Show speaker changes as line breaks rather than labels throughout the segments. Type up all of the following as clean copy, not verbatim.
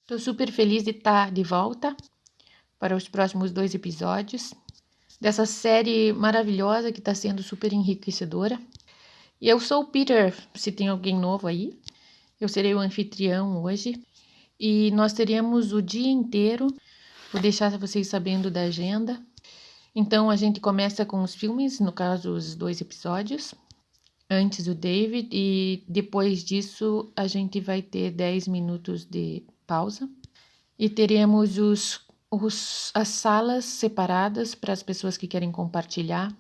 Estou super feliz de estar de volta para os próximos 2 episódios dessa série maravilhosa que está sendo super enriquecedora. E eu sou o Peter, se tem alguém novo aí. Eu serei o anfitrião hoje e nós teremos o dia inteiro. Vou deixar vocês sabendo da agenda. Então a gente começa com os filmes, no caso os 2 episódios, antes o David, e depois disso a gente vai ter 10 minutos de pausa. E teremos as salas separadas para as pessoas que querem compartilhar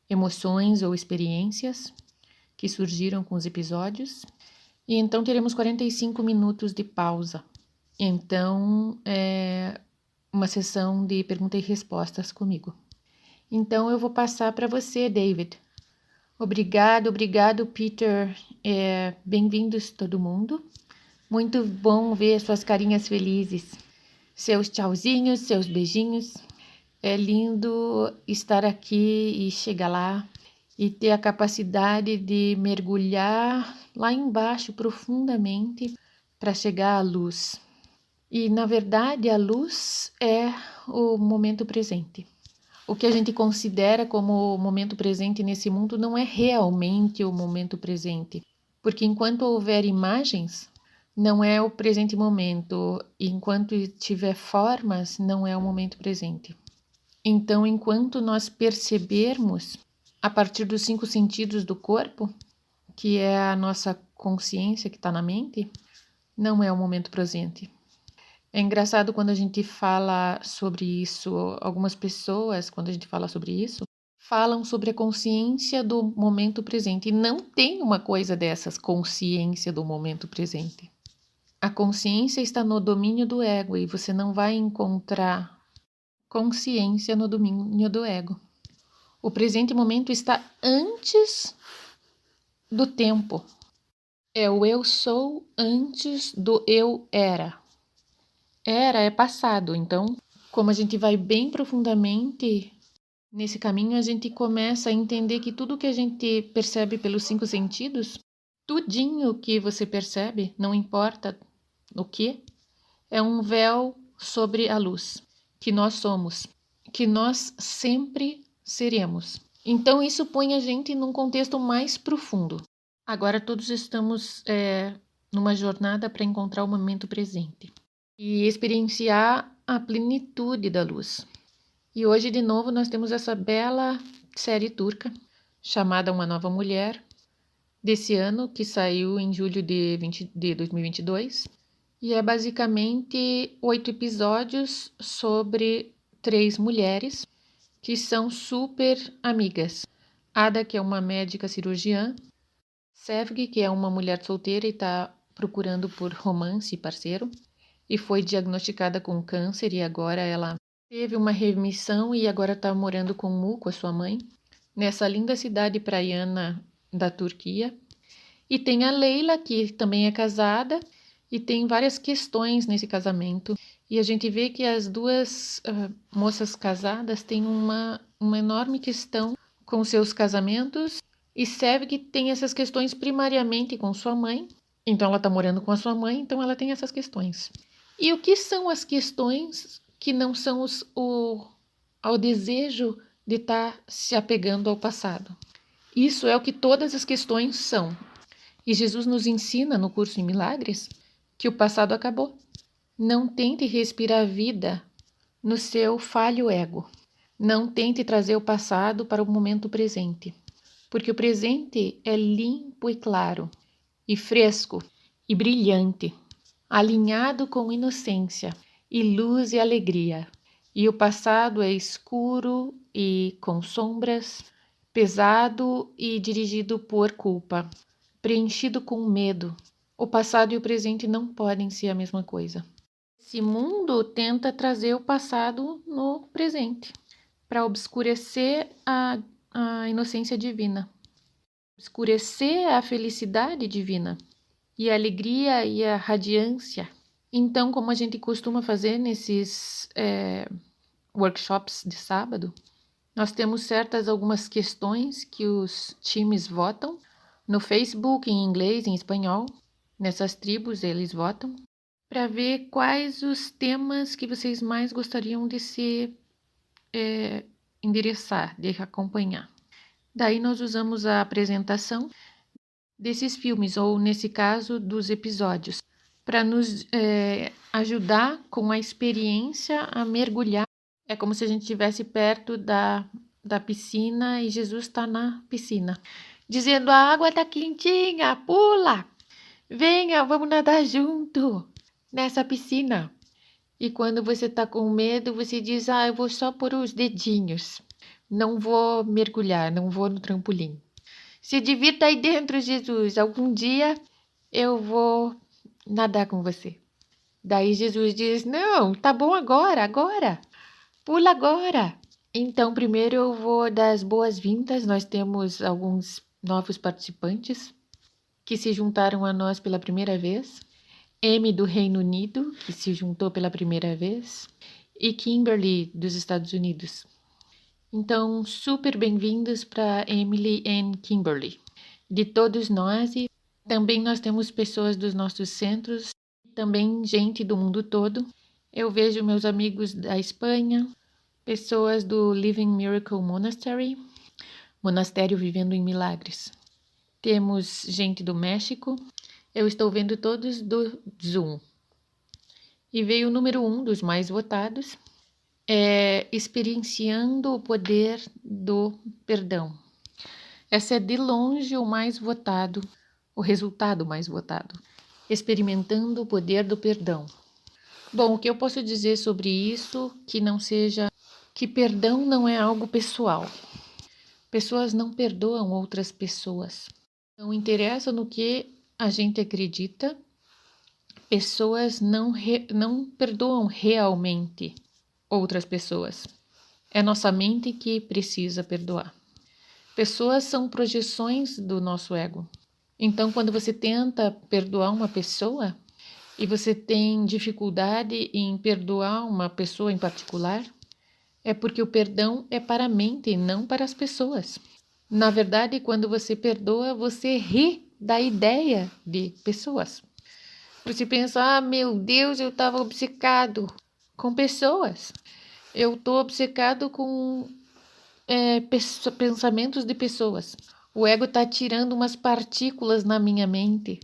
emoções ou experiências que surgiram com os episódios. E então teremos 45 minutos de pausa. Então, é uma sessão de perguntas e respostas comigo. Então, eu vou passar para você, David. Obrigado, Peter. Bem-vindos todo mundo. Muito bom ver suas carinhas felizes. Seus tchauzinhos, seus beijinhos. É lindo estar aqui e chegar lá e ter a capacidade de mergulhar lá embaixo profundamente para chegar à luz. E, na verdade, a luz é o momento presente. O que a gente considera como o momento presente nesse mundo não é realmente o momento presente. Porque enquanto houver imagens, não é o presente momento. Enquanto tiver formas, não é o momento presente. Então, enquanto nós percebermos, a partir dos 5 sentidos do corpo, que é a nossa consciência que está na mente, não é o momento presente. É engraçado quando a gente fala sobre isso, algumas pessoas, quando a gente fala sobre isso, falam sobre a consciência do momento presente. E não tem uma coisa dessas, consciência do momento presente. A consciência está no domínio do ego e você não vai encontrar consciência no domínio do ego. O presente momento está antes do tempo. É o eu sou antes do eu era. Era é passado, então, como a gente vai bem profundamente nesse caminho, a gente começa a entender que tudo que a gente percebe pelos 5 sentidos, tudinho que você percebe, não importa o que, é um véu sobre a luz, que nós somos, que nós sempre seremos. Então, isso põe a gente num contexto mais profundo. Agora, todos estamos numa jornada para encontrar o momento presente e experienciar a plenitude da luz. E hoje, de novo, nós temos essa bela série turca chamada Uma Nova Mulher, desse ano, que saiu em julho de 2022. E é basicamente 8 episódios sobre 3 mulheres que são super amigas. Ada, que é uma médica cirurgiã, Sevgi, que é uma mulher solteira e está procurando por romance e parceiro, e foi diagnosticada com câncer e agora ela teve uma remissão e agora está morando com Mu, com a sua mãe, nessa linda cidade praiana da Turquia. E tem a Leila, que também é casada e tem várias questões nesse casamento. E a gente vê que as duas moças casadas têm uma enorme questão com seus casamentos. E Sevgi tem essas questões primariamente com sua mãe. Então ela está morando com a sua mãe, então ela tem essas questões. E o que são as questões que não são ao desejo de estar se apegando ao passado? Isso é o que todas as questões são. E Jesus nos ensina no curso em Milagres que o passado acabou. Não tente respirar vida no seu falho ego. Não tente trazer o passado para o momento presente, porque o presente é limpo e claro, e fresco, e brilhante, alinhado com inocência, e luz e alegria. E o passado é escuro e com sombras, pesado e dirigido por culpa, preenchido com medo. O passado e o presente não podem ser a mesma coisa. Esse mundo tenta trazer o passado no presente, para obscurecer a inocência divina, obscurecer a felicidade divina e a alegria e a radiância. Então, como a gente costuma fazer nesses workshops de sábado, nós temos algumas questões que os times votam no Facebook, em inglês, em espanhol. Nessas tribos eles votam para ver quais os temas que vocês mais gostariam de se endereçar, de acompanhar. Daí nós usamos a apresentação desses filmes, ou nesse caso, dos episódios, para nos ajudar com a experiência a mergulhar. É como se a gente estivesse perto da piscina e Jesus está na piscina, dizendo: a água está quentinha, pula, venha, vamos nadar junto nessa piscina. E quando você está com medo, você diz: eu vou só pôr os dedinhos, não vou mergulhar, não vou no trampolim. Se divirta aí dentro, Jesus, algum dia eu vou nadar com você. Daí Jesus diz: não, tá bom agora, pula agora. Então, primeiro eu vou dar as boas-vindas. Nós temos alguns novos participantes que se juntaram a nós pela primeira vez. Amy, do Reino Unido, que se juntou pela primeira vez. E Kimberly, dos Estados Unidos. Então, super bem-vindos para Emily e Kimberly. De todos nós, e também nós temos pessoas dos nossos centros, também gente do mundo todo. Eu vejo meus amigos da Espanha, pessoas do Living Miracle Monastery, Monastério Vivendo em Milagres. Temos gente do México. Eu estou vendo todos do Zoom. E veio o número 1 dos mais votados, experienciando o poder do perdão. Essa é de longe o mais votado, o resultado mais votado. Experimentando o poder do perdão. Bom, o que eu posso dizer sobre isso que não seja que perdão não é algo pessoal. Pessoas não perdoam outras pessoas. Não interessa no que a gente acredita, pessoas não perdoam realmente outras pessoas. É nossa mente que precisa perdoar. Pessoas são projeções do nosso ego. Então, quando você tenta perdoar uma pessoa e você tem dificuldade em perdoar uma pessoa em particular, é porque o perdão é para a mente e não para as pessoas. Na verdade, quando você perdoa, você ri da ideia de pessoas. Você pensa: meu Deus, eu estava obcecado com pessoas. Eu estou obcecado com pensamentos de pessoas. O ego está tirando umas partículas na minha mente.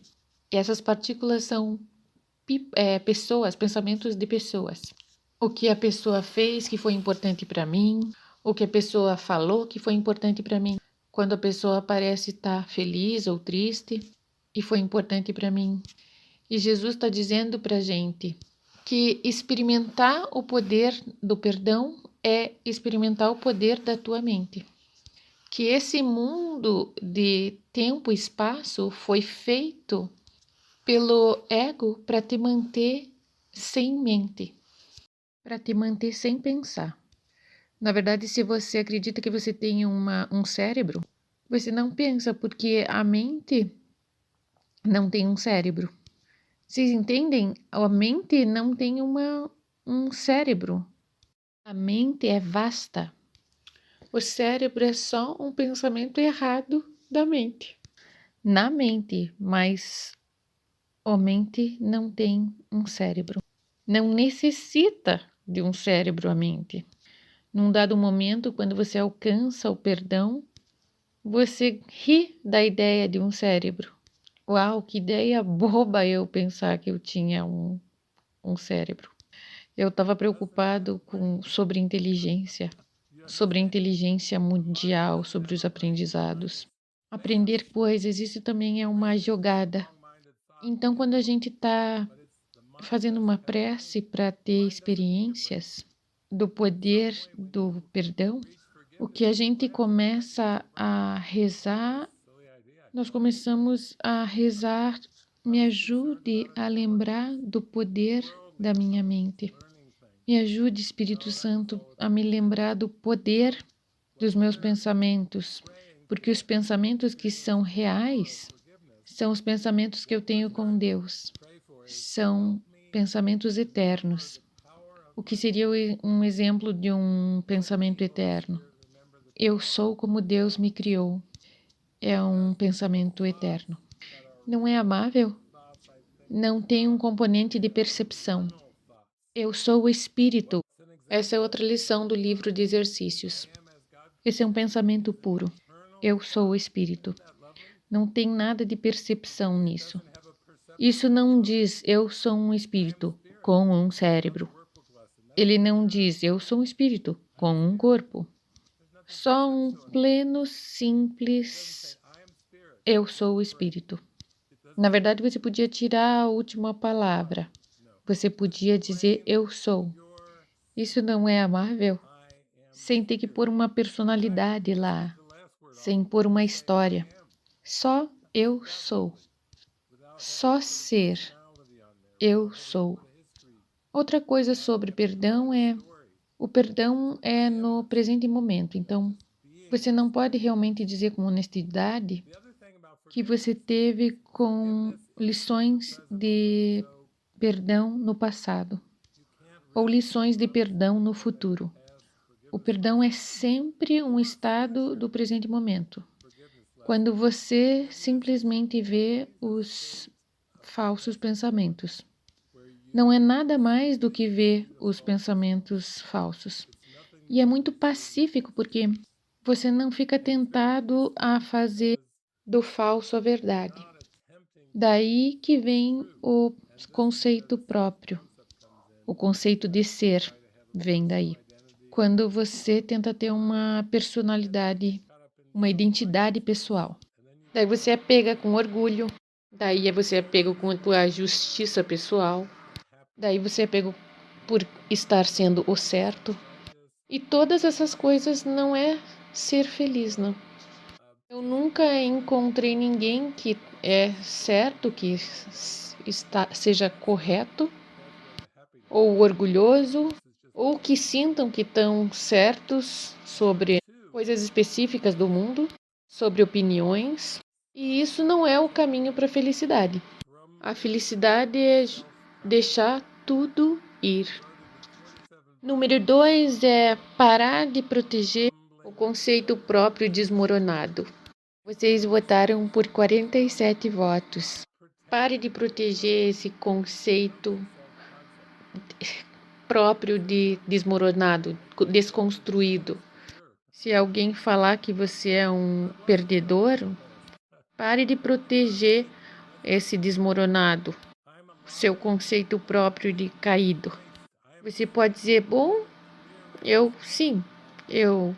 E essas partículas são pessoas, pensamentos de pessoas. O que a pessoa fez que foi importante para mim, o que a pessoa falou que foi importante para mim. Quando a pessoa parece estar feliz ou triste e foi importante para mim. E Jesus está dizendo para a gente que experimentar o poder do perdão é experimentar o poder da tua mente. Que esse mundo de tempo e espaço foi feito pelo ego para te manter sem mente, para te manter sem pensar. Na verdade, se você acredita que você tem um cérebro, você não pensa, porque a mente não tem um cérebro. Vocês entendem? A mente não tem um cérebro. A mente é vasta. O cérebro é só um pensamento errado da mente. Na mente, mas a mente não tem um cérebro. Não necessita de um cérebro a mente. Num dado momento, quando você alcança o perdão, você ri da ideia de um cérebro. Uau, que ideia boba eu pensar que eu tinha um cérebro. Eu estava preocupado sobre inteligência mundial, sobre os aprendizados. Aprender coisas, isso também é uma jogada. Então, quando a gente está fazendo uma prece para ter experiências do poder do perdão, o que a gente começa a rezar, nós começamos a rezar: me ajude a lembrar do poder da minha mente. Me ajude, Espírito Santo, a me lembrar do poder dos meus pensamentos, porque os pensamentos que são reais são os pensamentos que eu tenho com Deus. São pensamentos eternos. O que seria um exemplo de um pensamento eterno? Eu sou como Deus me criou. É um pensamento eterno. Não é amável? não tem um componente de percepção. Eu sou o espírito. Essa é outra lição do livro de exercícios. Esse é um pensamento puro. Eu sou o espírito. Não tem nada de percepção nisso. Isso não diz eu sou um espírito com um cérebro. Ele não diz eu sou um espírito com um corpo. Só um pleno, simples eu sou o espírito. Na verdade, você podia tirar a última palavra. Você podia dizer eu sou. Isso não é amável? Sem ter que pôr uma personalidade lá, sem pôr uma história. Só eu sou. Só ser. Eu sou. Outra coisa sobre perdão é o perdão é no presente momento. Então, você não pode realmente dizer com honestidade que você teve com lições de perdão no passado ou lições de perdão no futuro. O perdão é sempre um estado do presente momento. Quando você simplesmente vê os falsos pensamentos. Não é nada mais do que ver os pensamentos falsos. E é muito pacífico porque você não fica tentado a fazer do falso a verdade. Daí que vem o conceito próprio. O conceito de ser vem daí. Quando você tenta ter uma personalidade, uma identidade pessoal. Daí você é pega com orgulho, daí você é pego com a justiça pessoal, daí você é pego por estar sendo o certo. E todas essas coisas não é ser feliz, não. Eu nunca encontrei ninguém que é certo, que seja correto, ou orgulhoso, ou que sintam que estão certos sobre coisas específicas do mundo, sobre opiniões. E isso não é o caminho para a felicidade. A felicidade é deixar tudo ir. Número 2 é parar de proteger o conceito próprio desmoronado. Vocês votaram por 47 votos. Pare de proteger esse conceito próprio de desmoronado, desconstruído. Se alguém falar que você é um perdedor, pare de proteger esse desmoronado, seu conceito próprio de caído. Você pode dizer, bom, eu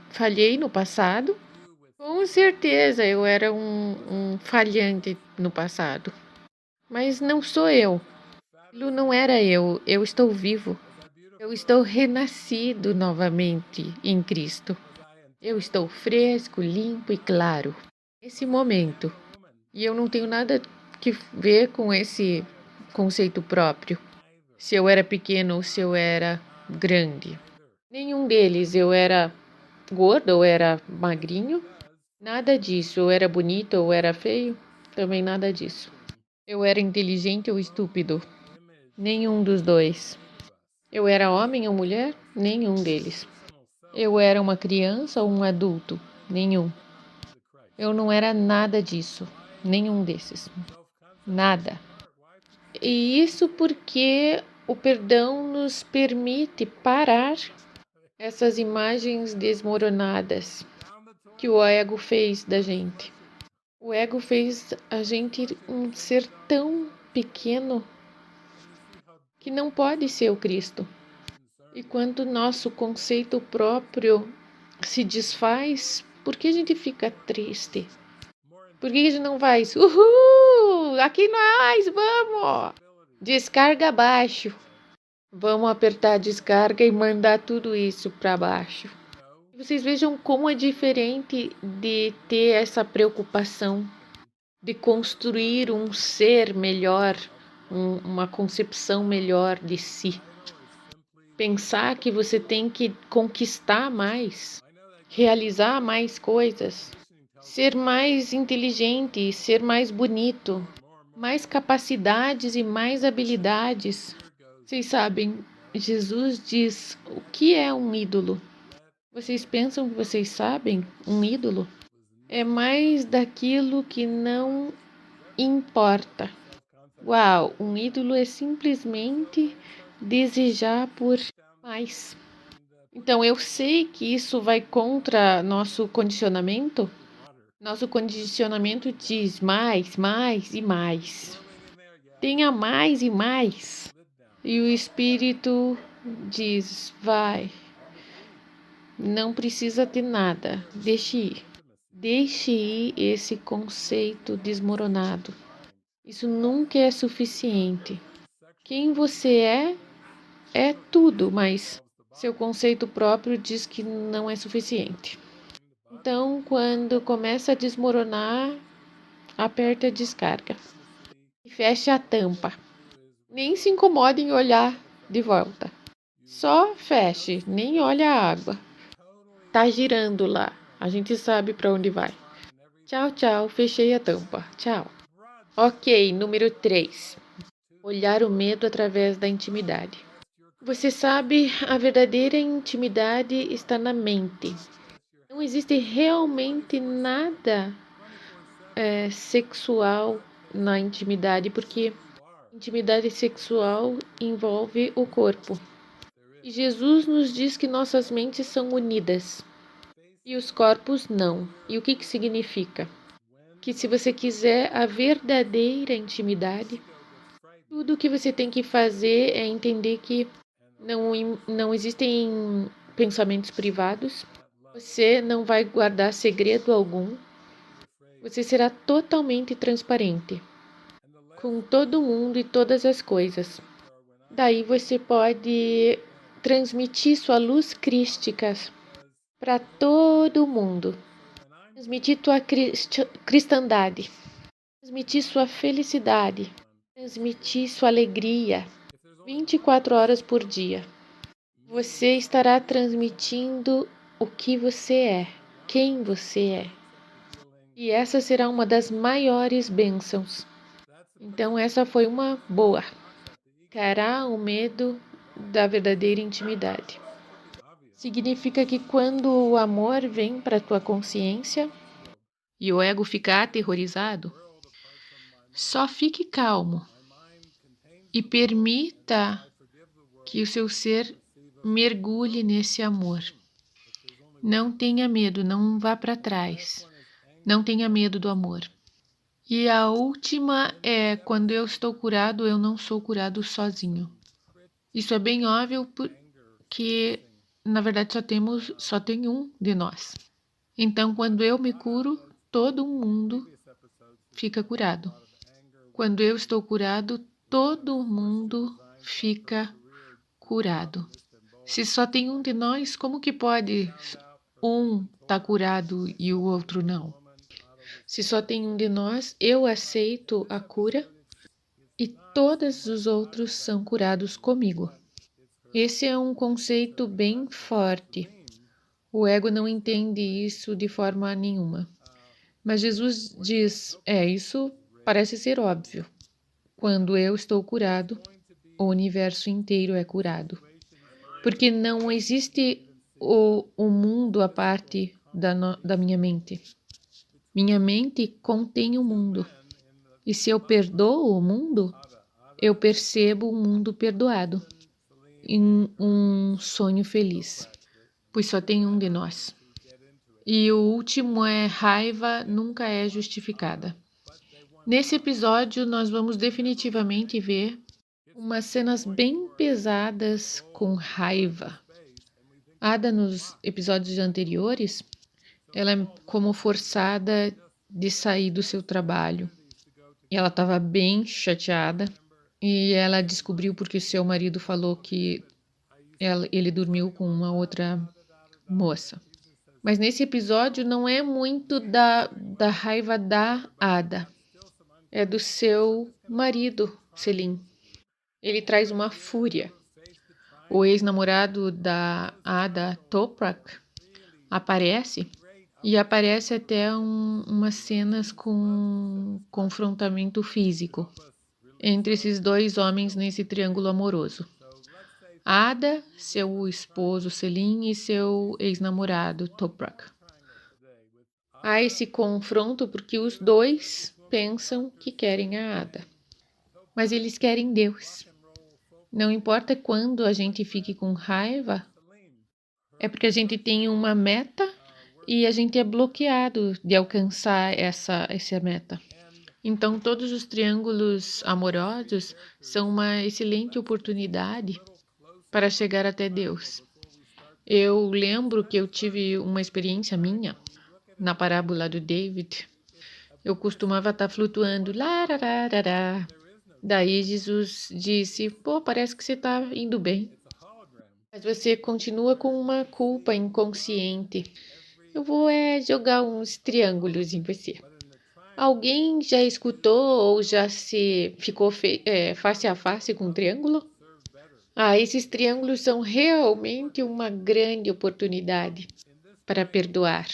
falhei no passado. Com certeza eu era um falhante no passado. Mas não sou eu. Aquilo não era eu. Eu estou vivo. Eu estou renascido novamente em Cristo. Eu estou fresco, limpo e claro. Nesse momento. E eu não tenho nada que ver com esse conceito próprio. Se eu era pequeno ou se eu era grande. Nenhum deles. Eu era gordo ou era magrinho. Nada disso. Eu era bonito ou era feio. Também nada disso. Eu era inteligente ou estúpido. Nenhum dos dois. Eu era homem ou mulher? Nenhum deles. Eu era uma criança ou um adulto? Nenhum. Eu não era nada disso. Nenhum desses. Nada. E isso porque o perdão nos permite parar essas imagens desmoronadas que o ego fez da gente. O ego fez a gente um ser tão pequeno que não pode ser o Cristo. E quando o nosso conceito próprio se desfaz, por que a gente fica triste? Por que a gente não faz? Uhul! Aqui nós, vamos! Descarga abaixo. Vamos apertar a descarga e mandar tudo isso para baixo. Vocês vejam como é diferente de ter essa preocupação de construir um ser melhor, uma concepção melhor de si. Pensar que você tem que conquistar mais, realizar mais coisas, ser mais inteligente, ser mais bonito, mais capacidades e mais habilidades. Vocês sabem, Jesus diz o que é um ídolo. Vocês pensam que vocês sabem um ídolo? É mais daquilo que não importa. Uau, um ídolo é simplesmente desejar por mais. Então eu sei que isso vai contra nosso condicionamento. Nosso condicionamento diz mais, mais e mais. Tenha mais e mais. E o espírito diz: vai, não precisa ter nada, deixe ir. Deixe ir esse conceito desmoronado. Isso nunca é suficiente. Quem você é tudo, mas seu conceito próprio diz que não é suficiente. Então, quando começa a desmoronar, aperta a descarga e fecha a tampa. Nem se incomode em olhar de volta. Só feche, nem olha a água. Tá girando lá. A gente sabe para onde vai. Tchau, tchau. Fechei a tampa. Tchau. Ok, número 3. Olhar o medo através da intimidade. Você sabe, a verdadeira intimidade está na mente. Não existe realmente nada sexual na intimidade, porque intimidade sexual envolve o corpo. E Jesus nos diz que nossas mentes são unidas e os corpos não. E o que significa? Que se você quiser a verdadeira intimidade, tudo o que você tem que fazer é entender que não existem pensamentos privados, você não vai guardar segredo algum, você será totalmente transparente com todo mundo e todas as coisas. Daí você pode transmitir sua luz crística para todo mundo, transmitir tua cristandade, transmitir sua felicidade, transmitir sua alegria 24 horas por dia. Você estará transmitindo o que você é, quem você é. E essa será uma das maiores bênçãos. Então, essa foi uma boa. Encarar o medo da verdadeira intimidade. Significa que quando o amor vem para a tua consciência e o ego ficar aterrorizado, só fique calmo e permita que o seu ser mergulhe nesse amor. Não tenha medo, não vá para trás. Não tenha medo do amor. E a última é: quando eu estou curado, eu não sou curado sozinho. Isso é bem óbvio porque, na verdade, só tem um de nós. Então, quando eu me curo, todo mundo fica curado. Quando eu estou curado, todo mundo fica curado. Se só tem um de nós, como que pode um estar curado e o outro não? Se só tem um de nós, eu aceito a cura e todos os outros são curados comigo. Esse é um conceito bem forte. O ego não entende isso de forma nenhuma. Mas Jesus diz: isso parece ser óbvio. Quando eu estou curado, o universo inteiro é curado. Porque não existe o mundo à parte da minha mente. Minha mente contém o mundo. E se eu perdoo o mundo, eu percebo o mundo perdoado em um sonho feliz. Pois só tem um de nós. E o último é: raiva nunca é justificada. Nesse episódio, nós vamos definitivamente ver umas cenas bem pesadas com raiva. Ada, nos episódios anteriores, ela é como forçada de sair do seu trabalho. E ela estava bem chateada e ela descobriu porque seu marido falou que ele dormiu com uma outra moça. Mas nesse episódio não é muito da raiva da Ada, é do seu marido, Selim. Ele traz uma fúria. O ex-namorado da Ada, Toprak, aparece e aparece até umas cenas com confrontamento físico entre esses dois homens nesse triângulo amoroso. Ada, seu esposo Selim e seu ex-namorado Toprak. Há esse confronto porque os dois pensam que querem a Ada. mas eles querem Deus. Não importa quando a gente fique com raiva, é porque a gente tem uma meta e a gente é bloqueado de alcançar essa meta. Então, todos os triângulos amorosos são uma excelente oportunidade para chegar até Deus. Eu lembro que eu tive uma experiência minha na parábola do David. Eu costumava estar flutuando, larararará. Daí Jesus disse, pô, parece que você está indo bem, mas você continua com uma culpa inconsciente. Eu vou jogar uns triângulos em você. Alguém já escutou ou já se ficou face a face com um triângulo? Esses triângulos são realmente uma grande oportunidade para perdoar.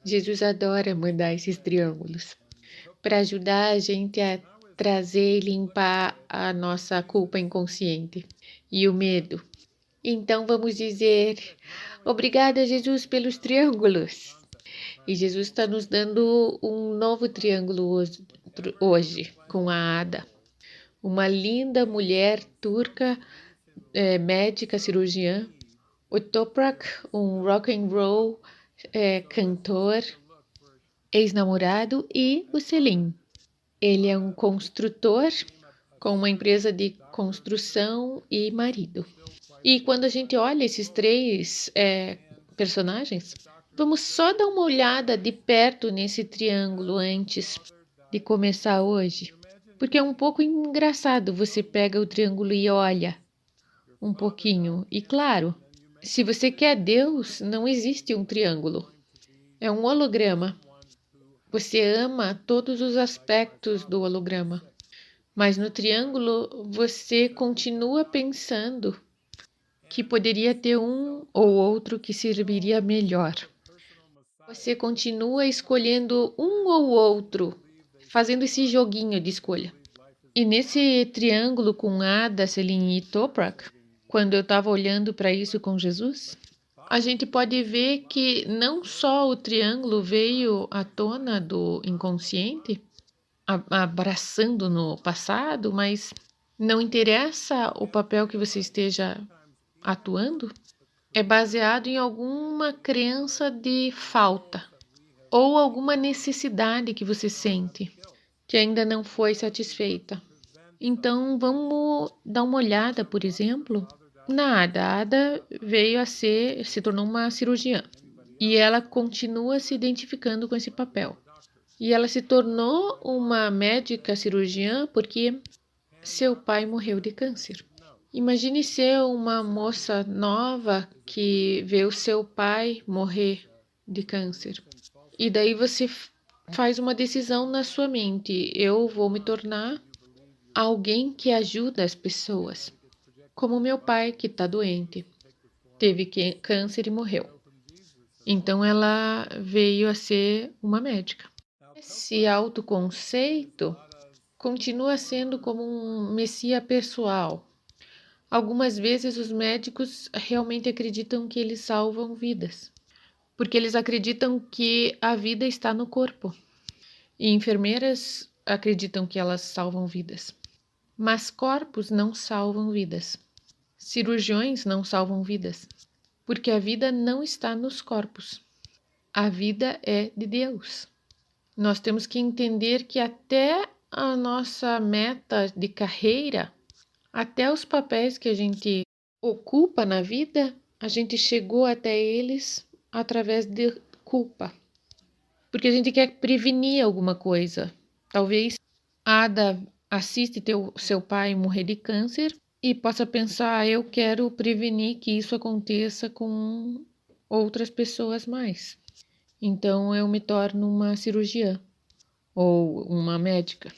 Jesus adora mandar esses triângulos para ajudar a gente a trazer e limpar a nossa culpa inconsciente e o medo. Então vamos dizer, obrigada, Jesus, pelos triângulos. E Jesus está nos dando um novo triângulo hoje com a Ada, uma linda mulher turca, médica, cirurgiã, o Toprak, um rock and roll cantor, ex-namorado, e o Selim. Ele é um construtor com uma empresa de construção e marido. E quando a gente olha esses três personagens, vamos só dar uma olhada de perto nesse triângulo antes de começar hoje. Porque é um pouco engraçado, você pega o triângulo e olha um pouquinho. E claro, se você quer Deus, não existe um triângulo. É um holograma. Você ama todos os aspectos do holograma. Mas no triângulo, você continua pensando que poderia ter um ou outro que serviria melhor. Você continua escolhendo um ou outro, fazendo esse joguinho de escolha. E nesse triângulo com Ada, Selim e Toprak, quando eu estava olhando para isso com Jesus, a gente pode ver que não só o triângulo veio à tona do inconsciente, abraçando no passado, mas não interessa o papel que você esteja atuando, é baseado em alguma crença de falta ou alguma necessidade que você sente que ainda não foi satisfeita. Então, vamos dar uma olhada, por exemplo, na Ada. A Ada veio se tornou uma cirurgiã e ela continua se identificando com esse papel. E ela se tornou uma médica cirurgiã porque seu pai morreu de câncer. Imagine ser uma moça nova que vê o seu pai morrer de câncer. E daí você faz uma decisão na sua mente. Eu vou me tornar alguém que ajuda as pessoas. Como meu pai, que está doente. Teve câncer e morreu. Então ela veio a ser uma médica. Esse autoconceito continua sendo como um messia pessoal. Algumas vezes os médicos realmente acreditam que eles salvam vidas, porque eles acreditam que a vida está no corpo. E enfermeiras acreditam que elas salvam vidas. Mas corpos não salvam vidas. Cirurgiões não salvam vidas, porque a vida não está nos corpos. A vida é de Deus. Nós temos que entender que até a nossa meta de carreira, até os papéis que a gente ocupa na vida, a gente chegou até eles através de culpa. Porque a gente quer prevenir alguma coisa. Talvez a Ada assiste seu pai morrer de câncer e possa pensar, eu quero prevenir que isso aconteça com outras pessoas mais. Então eu me torno uma cirurgiã ou uma médica.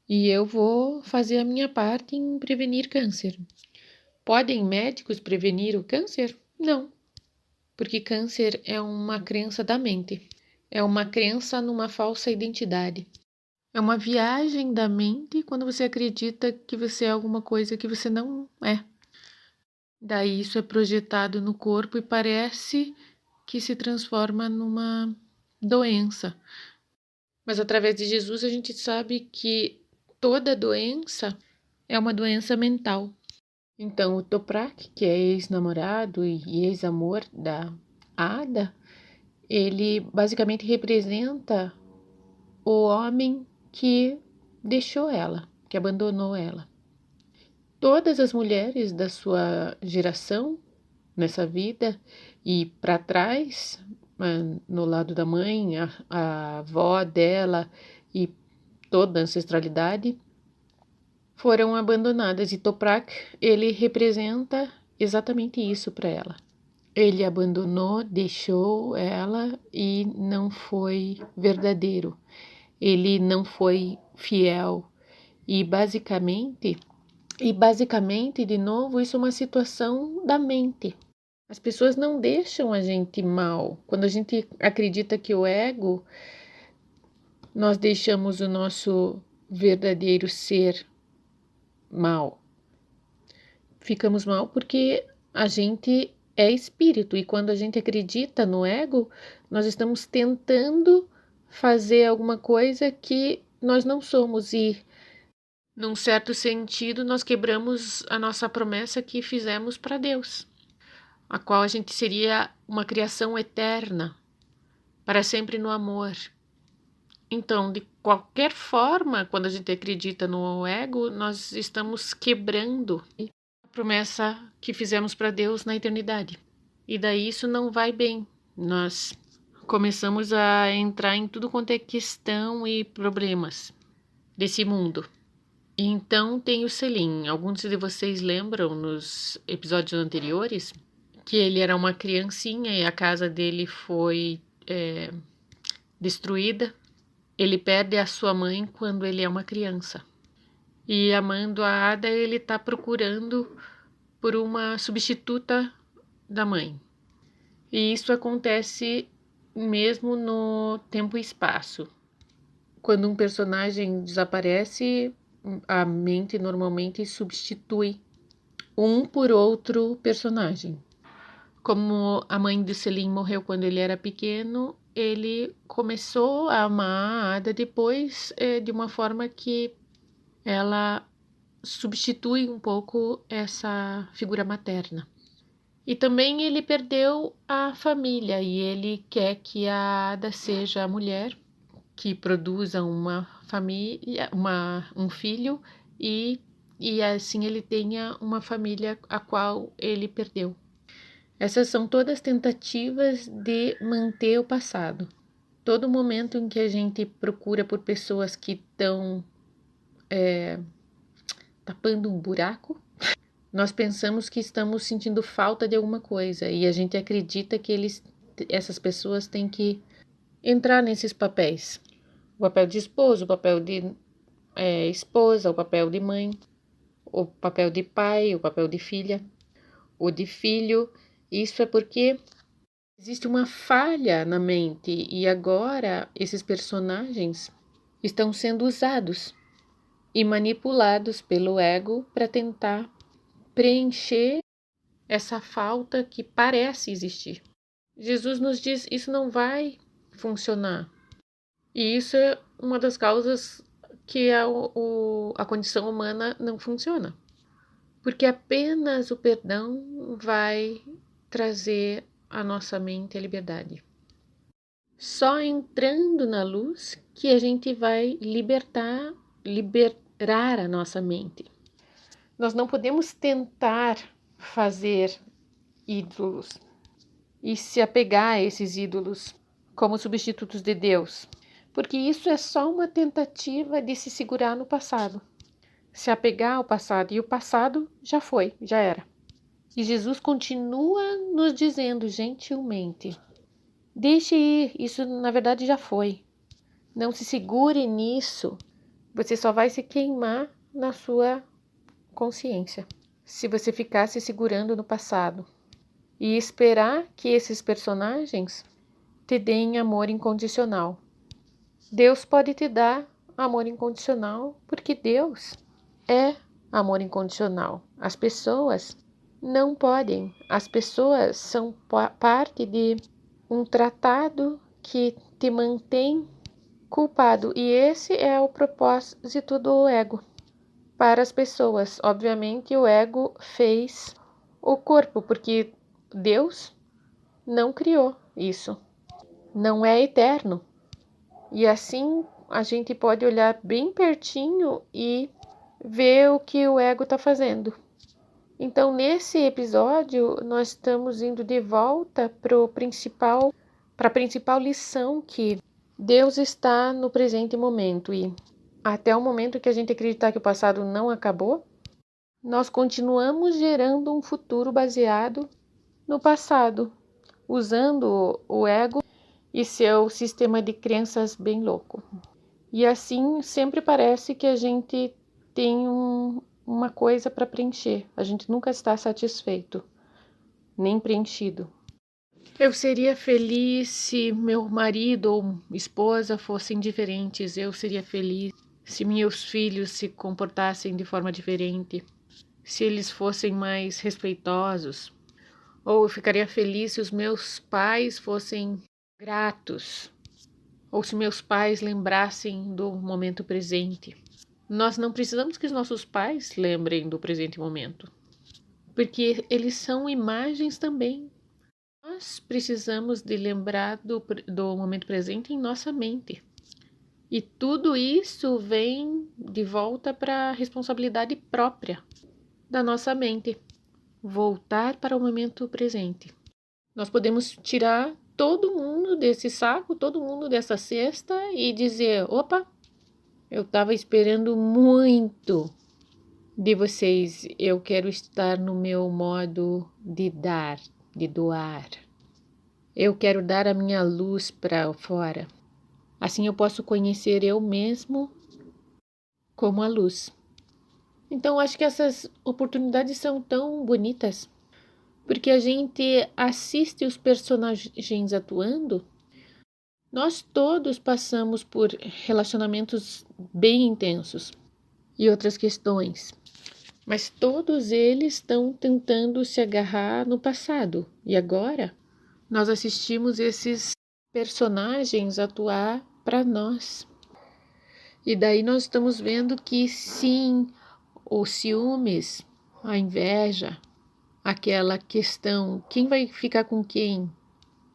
E eu vou fazer a minha parte em prevenir câncer. Podem médicos prevenir o câncer? Não, porque câncer é uma crença da mente. É uma crença numa falsa identidade. É uma viagem da mente quando você acredita que você é alguma coisa que você não é. Daí isso é projetado no corpo e parece que se transforma numa doença. Mas através de Jesus a gente sabe que toda doença é uma doença mental. Então, o Toprak, que é ex-namorado e ex-amor da Ada, ele basicamente representa o homem que deixou ela, que abandonou ela. Todas as mulheres da sua geração nessa vida e para trás, no lado da mãe, a avó dela e toda a ancestralidade, foram abandonadas, e Toprak, ele representa exatamente isso para ela. Ele abandonou, deixou ela e não foi verdadeiro. Ele não foi fiel. E basicamente, de novo, isso é uma situação da mente. As pessoas não deixam a gente mal. Quando a gente acredita que o ego, nós deixamos o nosso verdadeiro ser mal. Ficamos mal porque a gente é espírito, e quando a gente acredita no ego, nós estamos tentando fazer alguma coisa que nós não somos, e num certo sentido nós quebramos a nossa promessa que fizemos para Deus, a qual a gente seria uma criação eterna, para sempre no amor. Então, de qualquer forma, quando a gente acredita no ego, nós estamos quebrando a promessa que fizemos para Deus na eternidade. E daí isso não vai bem. Nós começamos a entrar em tudo quanto é questão e problemas desse mundo. E então tem o Selim. Alguns de vocês lembram nos episódios anteriores que ele era uma criancinha e a casa dele foi destruída. Ele perde a sua mãe quando ele é uma criança. E amando a Ada, ele está procurando por uma substituta da mãe. E isso acontece mesmo no tempo e espaço. Quando um personagem desaparece, a mente normalmente substitui um por outro personagem. Como a mãe de Selim morreu quando ele era pequeno, ele começou a amar a Ada depois de uma forma que ela substitui um pouco essa figura materna. E também ele perdeu a família e ele quer que a Ada seja a mulher que produza uma família, um filho e assim ele tenha uma família a qual ele perdeu. Essas são todas tentativas de manter o passado. Todo momento em que a gente procura por pessoas que estão tapando um buraco, nós pensamos que estamos sentindo falta de alguma coisa e a gente acredita que essas pessoas têm que entrar nesses papéis. O papel de esposo, o papel de esposa, o papel de mãe, o papel de pai, o papel de filha, o de filho. Isso é porque existe uma falha na mente e agora esses personagens estão sendo usados e manipulados pelo ego para tentar preencher essa falta que parece existir. Jesus nos diz: isso não vai funcionar. E isso é uma das causas que a condição humana não funciona. Porque apenas o perdão vai trazer à nossa mente a liberdade. Só entrando na luz que a gente vai liberar a nossa mente. Nós não podemos tentar fazer ídolos e se apegar a esses ídolos como substitutos de Deus, porque isso é só uma tentativa de se segurar no passado, se apegar ao passado, e o passado já foi, já era. E Jesus continua nos dizendo gentilmente: deixe ir, isso na verdade já foi. Não se segure nisso, você só vai se queimar na sua consciência se você ficar se segurando no passado e esperar que esses personagens te deem amor incondicional. Deus pode te dar amor incondicional porque Deus é amor incondicional. As pessoas não podem. As pessoas são parte de um tratado que te mantém culpado. E esse é o propósito do ego. para as pessoas. Obviamente, o ego fez o corpo, porque Deus não criou isso. Não é eterno. E assim a gente pode olhar bem pertinho e ver o que o ego está fazendo. Então, nesse episódio, nós estamos indo de volta para a principal lição, que Deus está no presente momento. E até o momento que a gente acreditar que o passado não acabou, nós continuamos gerando um futuro baseado no passado, usando o ego e seu sistema de crenças bem louco. E assim sempre parece que a gente tem uma coisa para preencher. A gente nunca está satisfeito, nem preenchido. Eu seria feliz se meu marido ou esposa fossem diferentes. Eu seria feliz se meus filhos se comportassem de forma diferente, se eles fossem mais respeitosos. Ou eu ficaria feliz se os meus pais fossem gratos, ou se meus pais lembrassem do momento presente. Nós não precisamos que os nossos pais lembrem do presente momento, porque eles são imagens também. Nós precisamos de lembrar do momento presente em nossa mente. E tudo isso vem de volta para a responsabilidade própria da nossa mente. Voltar para o momento presente. Nós podemos tirar todo mundo desse saco, todo mundo dessa cesta e dizer: opa, eu estava esperando muito de vocês. Eu quero estar no meu modo de dar, de doar. Eu quero dar a minha luz para fora. Assim eu posso conhecer eu mesmo como a luz. Então, acho que essas oportunidades são tão bonitas, porque a gente assiste os personagens atuando. Nós todos passamos por relacionamentos bem intensos e outras questões, mas todos eles estão tentando se agarrar no passado. E agora nós assistimos esses personagens atuar para nós. E daí nós estamos vendo que sim, os ciúmes, a inveja, aquela questão, quem vai ficar com quem?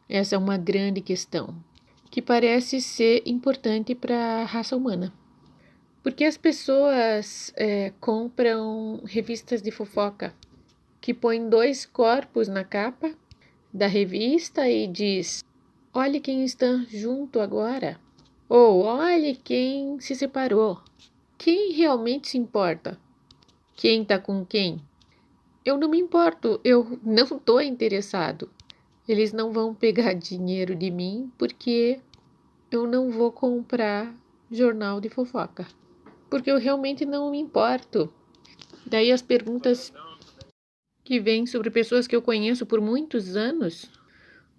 Essa é uma grande questão, que parece ser importante para a raça humana. Porque as pessoas compram revistas de fofoca, que põem 2 corpos na capa da revista e diz: olhe quem está junto agora, ou olhe quem se separou. Quem realmente se importa? Quem está com quem? Eu não me importo, eu não estou interessado. Eles não vão pegar dinheiro de mim porque eu não vou comprar jornal de fofoca. Porque eu realmente não me importo. Daí as perguntas que vêm sobre pessoas que eu conheço por muitos anos.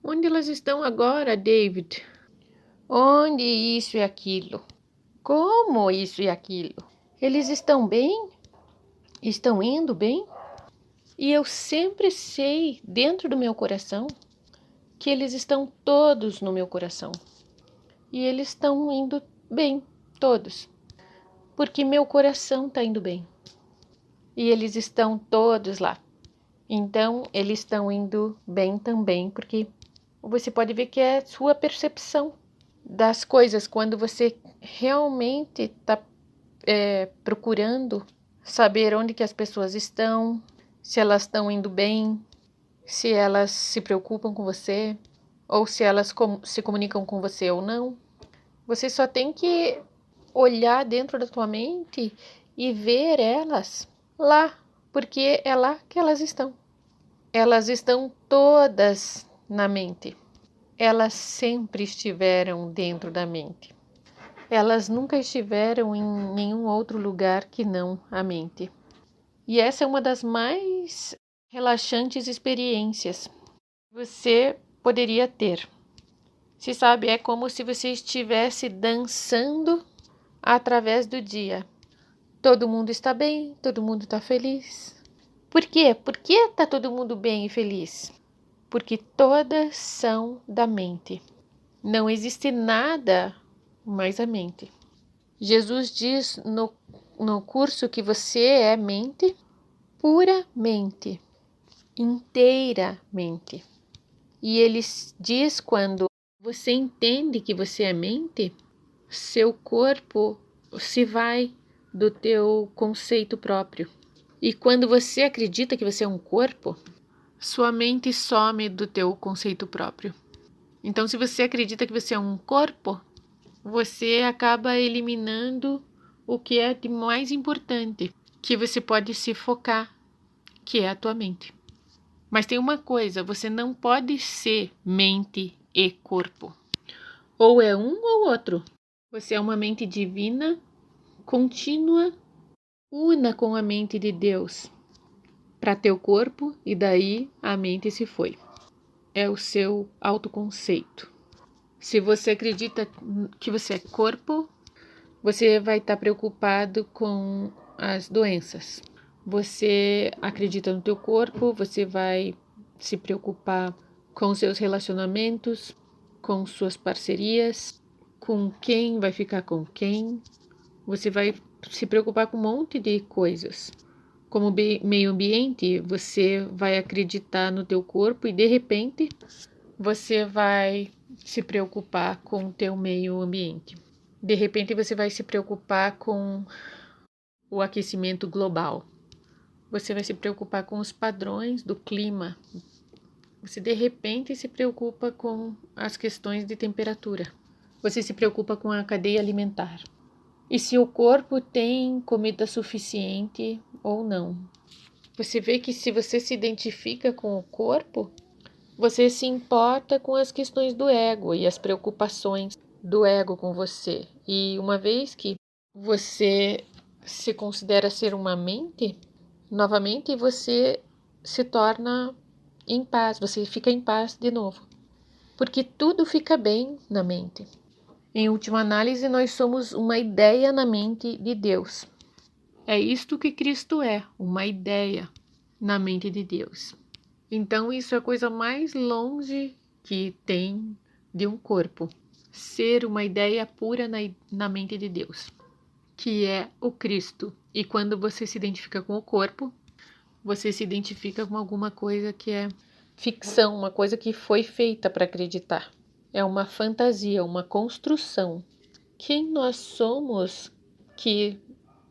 Onde elas estão agora, David? Onde isso e aquilo? Como isso e aquilo? Eles estão bem? Estão indo bem? E eu sempre sei, dentro do meu coração, que eles estão todos no meu coração. E eles estão indo bem, todos. Porque meu coração está indo bem. E eles estão todos lá. Então, eles estão indo bem também, porque você pode ver que é sua percepção das coisas, quando você realmente está procurando saber onde que as pessoas estão, se elas estão indo bem, se elas se preocupam com você, ou se elas se comunicam com você ou não. Você só tem que olhar dentro da tua mente e ver elas lá, porque é lá que elas estão. Elas estão todas na mente. Elas sempre estiveram dentro da mente. Elas nunca estiveram em nenhum outro lugar que não a mente. E essa é uma das mais relaxantes experiências que você poderia ter. Se sabe, é como se você estivesse dançando através do dia. Todo mundo está bem, todo mundo está feliz. Por quê? Por que está todo mundo bem e feliz? Porque todas são da mente. Não existe nada mais a mente. Jesus diz no no curso que você é mente, puramente, inteiramente. E ele diz quando você entende que você é mente, seu corpo se vai do teu conceito próprio. E quando você acredita que você é um corpo, sua mente some do teu conceito próprio. Então, se você acredita que você é um corpo, você acaba eliminando o que é de mais importante, que você pode se focar, que é a tua mente. Mas tem uma coisa, você não pode ser mente e corpo. Ou é um ou outro. Você é uma mente divina, contínua, una com a mente de Deus para teu corpo e daí a mente se foi. É o seu autoconceito. Se você acredita que você é corpo, você vai estar preocupado com as doenças. Você acredita no teu corpo, você vai se preocupar com seus relacionamentos, com suas parcerias, com quem vai ficar com quem. Você vai se preocupar com um monte de coisas. Como meio ambiente, você vai acreditar no teu corpo e de repente você vai se preocupar com o teu meio ambiente. De repente você vai se preocupar com o aquecimento global. Você vai se preocupar com os padrões do clima. Você de repente se preocupa com as questões de temperatura. Você se preocupa com a cadeia alimentar. E se o corpo tem comida suficiente ou não. Você vê que se você se identifica com o corpo, você se importa com as questões do ego e as preocupações do ego com você. E uma vez que você se considera ser uma mente, novamente você se torna em paz, você fica em paz de novo. Porque tudo fica bem na mente. Em última análise, nós somos uma ideia na mente de Deus. É isto que Cristo é, uma ideia na mente de Deus. Então, isso é a coisa mais longe que tem de um corpo. Ser uma ideia pura na mente de Deus, que é o Cristo. E quando você se identifica com o corpo, você se identifica com alguma coisa que é ficção, uma coisa que foi feita para acreditar. É uma fantasia, uma construção. Quem nós somos que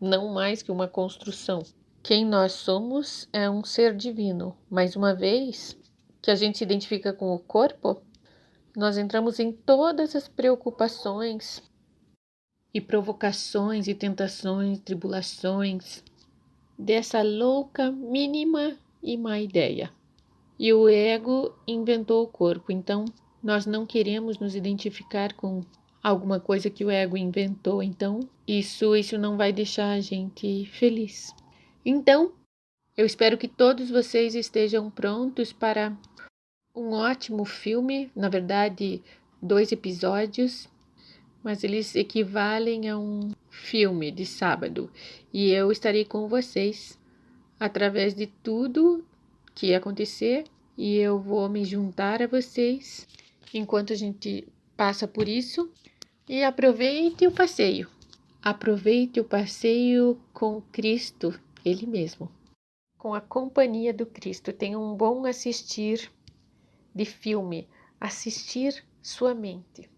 não mais que uma construção? Quem nós somos é um ser divino. Mais uma vez que a gente se identifica com o corpo, nós entramos em todas as preocupações e provocações e tentações, tribulações dessa louca, mínima e má ideia. E o ego inventou o corpo, então nós não queremos nos identificar com alguma coisa que o ego inventou, então isso não vai deixar a gente feliz. Então, eu espero que todos vocês estejam prontos para um ótimo filme, na verdade, 2 episódios, mas eles equivalem a um filme de sábado. E eu estarei com vocês através de tudo que acontecer e eu vou me juntar a vocês enquanto a gente passa por isso. E aproveite o passeio. Aproveite o passeio com Cristo, Ele mesmo. Com a companhia do Cristo. Tenha um bom assistir de filme. Assistir sua mente.